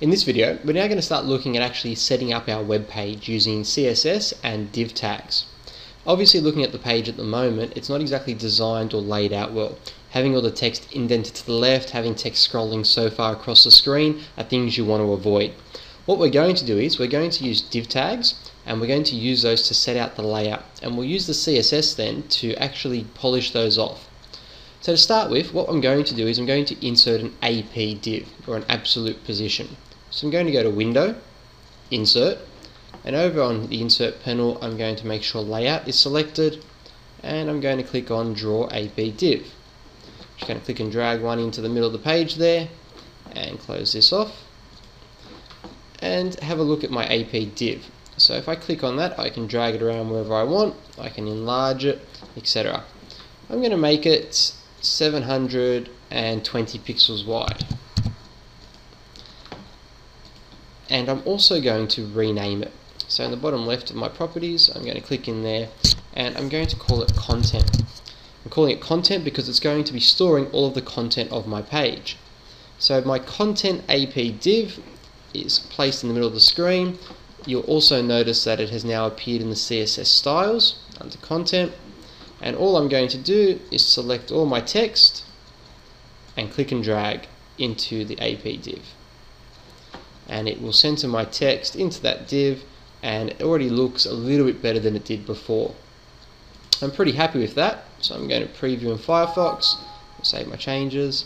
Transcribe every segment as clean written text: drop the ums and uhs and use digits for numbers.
In this video, we're now going to start looking at actually setting up our web page using CSS and div tags. Obviously, looking at the page at the moment, it's not exactly designed or laid out well. Having all the text indented to the left, having text scrolling so far across the screen are things you want to avoid. What we're going to do is we're going to use div tags, and we're going to use those to set out the layout, and we'll use the CSS then to actually polish those off. So to start with, what I'm going to do is I'm going to insert an AP div, or an absolute position. So I'm going to go to Window, Insert, and over on the Insert panel I'm going to make sure Layout is selected, and I'm going to click on Draw AP Div. Just going to click and drag one into the middle of the page there, and close this off, and have a look at my AP div. So if I click on that, I can drag it around wherever I want, I can enlarge it, etc. I'm going to make it 720 pixels wide. And I'm also going to rename it. So in the bottom left of my properties, I'm going to click in there and I'm going to call it content. I'm calling it content because it's going to be storing all of the content of my page. So my content AP div is placed in the middle of the screen. You'll also notice that it has now appeared in the CSS styles under content. And all I'm going to do is select all my text and click and drag into the AP div. And it will center my text into that div, and it already looks a little bit better than it did before. I'm pretty happy with that, so I'm going to preview in Firefox, save my changes,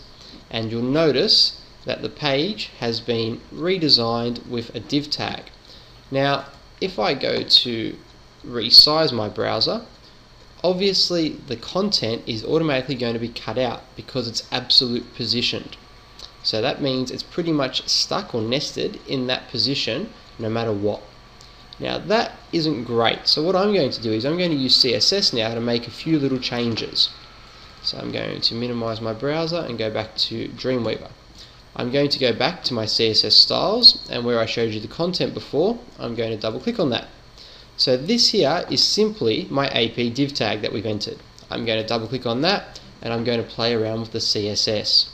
and you'll notice that the page has been redesigned with a div tag. Now if I go to resize my browser, obviously the content is automatically going to be cut out because it's absolute positioned. So that means it's pretty much stuck or nested in that position no matter what. Now that isn't great, so what I'm going to do is I'm going to use CSS now to make a few little changes. So I'm going to minimize my browser and go back to Dreamweaver. I'm going to go back to my CSS styles, and where I showed you the content before, I'm going to double click on that. So this here is simply my AP div tag that we've entered. I'm going to double click on that and I'm going to play around with the CSS.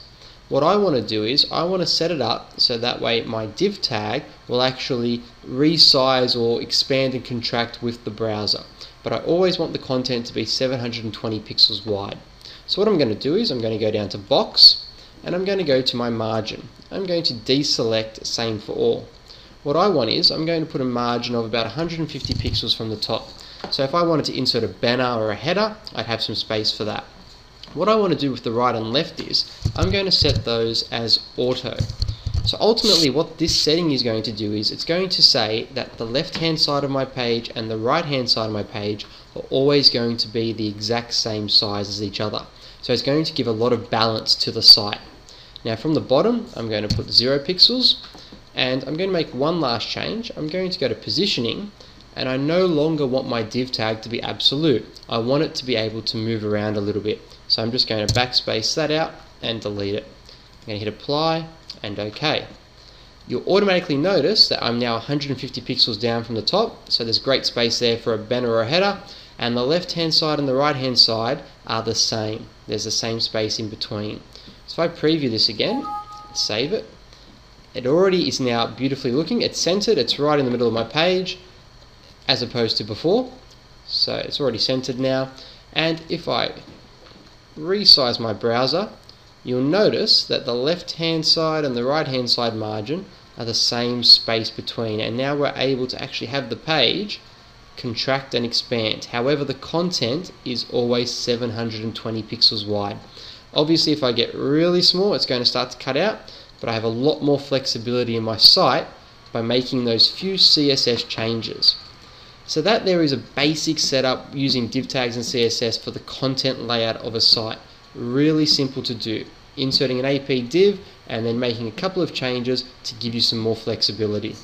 What I want to do is I want to set it up so that way my div tag will actually resize or expand and contract with the browser. But I always want the content to be 720 pixels wide. So what I'm going to do is I'm going to go down to Box and I'm going to go to my margin. I'm going to deselect Same for All. What I want is I'm going to put a margin of about 150 pixels from the top. So if I wanted to insert a banner or a header, I'd have some space for that. What I want to do with the right and left is I'm going to set those as auto. So ultimately what this setting is going to do is it's going to say that the left hand side of my page and the right hand side of my page are always going to be the exact same size as each other. So it's going to give a lot of balance to the site. Now from the bottom I'm going to put 0 pixels, and I'm going to make one last change. I'm going to go to positioning, and I no longer want my div tag to be absolute. I want it to be able to move around a little bit. So I'm just going to backspace that out and delete it. I'm going to hit apply and OK. You'll automatically notice that I'm now 150 pixels down from the top, so there's great space there for a banner or a header, and the left hand side and the right hand side are the same. There's the same space in between. So if I preview this again, save it, it already is now beautifully looking. It's centered, it's right in the middle of my page as opposed to before. So it's already centered now, and if I resize my browser, you'll notice that the left hand side and the right hand side margin are the same space between, and now we're able to actually have the page contract and expand. However, the content is always 720 pixels wide. Obviously if I get really small it's going to start to cut out, but I have a lot more flexibility in my site by making those few CSS changes. So that there is a basic setup using div tags and CSS for the content layout of a site. Really simple to do. Inserting an AP div and then making a couple of changes to give you some more flexibility.